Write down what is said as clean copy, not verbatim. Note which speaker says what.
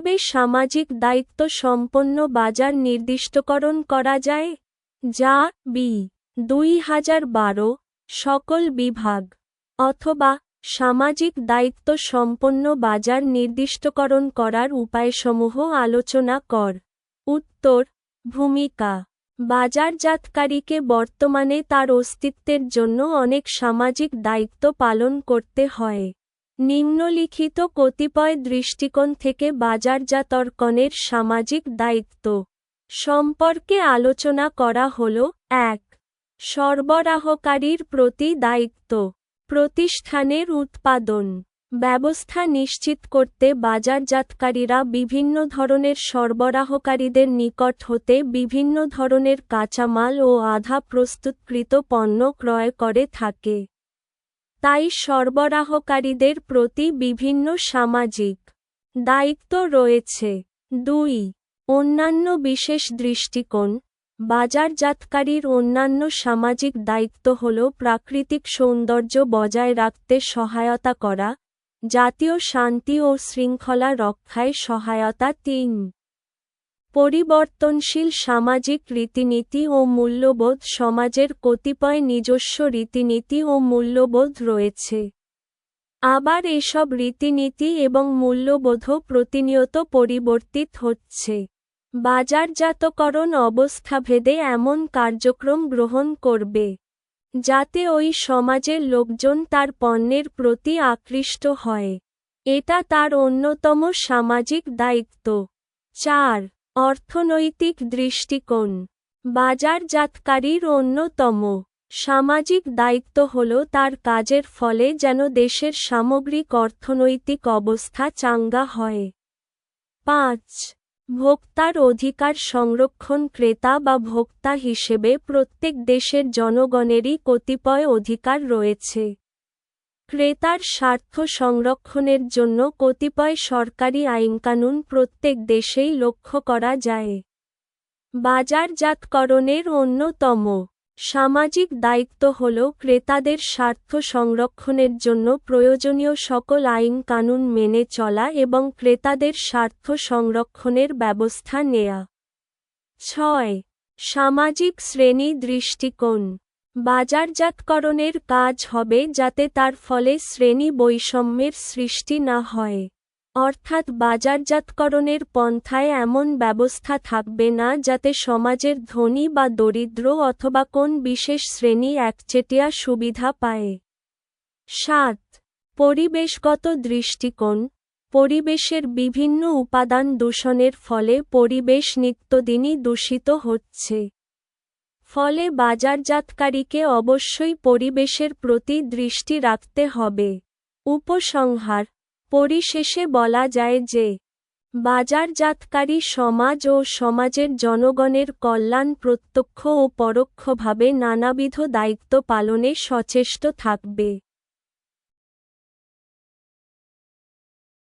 Speaker 1: তবে সামাজিক দায়িত্ব সম্পন্ন বাজার নির্দিষ্টকরণ করা যায়, যা বি. 2012 সকল বিভাগ, অথবা সামাজিক দায়িত্ব সম্পন্ন বাজার নির্দিষ্টকরণ করার উপায়সমূহ আলোচনা কর। উত্তর। ভূমিকা। বাজারজাতকারীকে বর্তমানে তার অস্তিত্বের জন্য অনেক সামাজিক দায়িত্ব পালন করতে হয়। নিম্নলিখিত কতিপয় দৃষ্টিকোণ থেকে বাজারজাতকরণের সামাজিক দায়িত্ব সম্পর্কে আলোচনা করা হল। ১. সরবরাহকারীর প্রতি দায়িত্ব। প্রতিষ্ঠানের উৎপাদন ব্যবস্থা নিশ্চিত করতে বাজারজাতকারীরা বিভিন্ন ধরনের সরবরাহকারীদের নিকট হতে বিভিন্ন ধরনের কাঁচামাল ও আধা প্রস্তুতকৃত পণ্য ক্রয় করে থাকে। তাই সরবরাহকারীদের প্রতি বিভিন্ন সামাজিক দায়িত্ব রয়েছে। ২. অন্যান্য বিশেষ দৃষ্টিকোণ। বাজারজাতকারীর অন্যান্য সামাজিক দায়িত্ব হল প্রাকৃতিক সৌন্দর্য বজায় রাখতে সহায়তা করা, জাতীয় শান্তি ও শৃঙ্খলা রক্ষায় সহায়তা। ৩. পরিবর্তনশীল সামাজিক রীতিনীতি ও মূল্যবোধ। সমাজের কতিপয় নিজস্ব রীতিনীতি ও মূল্যবোধ রয়েছে। আবার এসব রীতিনীতি এবং মূল্যবোধও প্রতিনিয়ত পরিবর্তিত হচ্ছে। বাজারজাতকরণ অবস্থাভেদে এমন কার্যক্রম গ্রহণ করবে যাতে ওই সমাজের লোকজন তার পণ্যের প্রতি আকৃষ্ট হয়। এটা তার অন্যতম সামাজিক দায়িত্ব। ৪. অর্থনৈতিক দৃষ্টিকোণ। বাজারজাতকারীর অন্যতম সামাজিক দায়িত্ব হল তার কাজের ফলে যেন দেশের সামগ্রিক অর্থনৈতিক অবস্থা চাঙ্গা হয়। ৫. ভোক্তার অধিকার সংরক্ষণ। ক্রেতা বা ভোক্তা হিসেবে প্রত্যেক দেশের জনগণেরই কতিপয় অধিকার রয়েছে। ক্রেতার স্বার্থ সংরক্ষণের জন্য কতিপয় সরকারি আইনকানুন প্রত্যেক দেশেই লক্ষ্য করা যায়। বাজারজাতকরণের অন্যতম সামাজিক দায়িত্ব হল ক্রেতাদের স্বার্থ সংরক্ষণের জন্য প্রয়োজনীয় সকল আইন কানুন মেনে চলা এবং ক্রেতাদের স্বার্থ সংরক্ষণের ব্যবস্থা নেয়া। ৬. সামাজিক শ্রেণী দৃষ্টিকোণ। বাজারজাতকরণের কাজ হবে যাতে তার ফলে শ্রেণী বৈষম্যের সৃষ্টি না হয়। অর্থাৎ বাজারজাতকরণের পন্থায় এমন ব্যবস্থা থাকবে না যাতে সমাজের ধনী বা দরিদ্র অথবা কোন বিশেষ শ্রেণী একচেটিয়া সুবিধা পায়। ৭. পরিবেশগত দৃষ্টিকোণ। পরিবেশের বিভিন্ন উপাদান দূষণের ফলে পরিবেশ নিত্যদিনই দূষিত হচ্ছে। ফলে বাজারজাতকারীকে অবশ্যই পরিবেশের প্রতি দৃষ্টি রাখতে হবে। উপসংহার। পরিশেষে বলা যায় যে বাজারজাতকারী সমাজ ও সমাজের জনগণের কল্যাণ প্রত্যক্ষ ও পরোক্ষভাবে নানাবিধ দায়িত্ব পালনে সচেষ্ট থাকবে।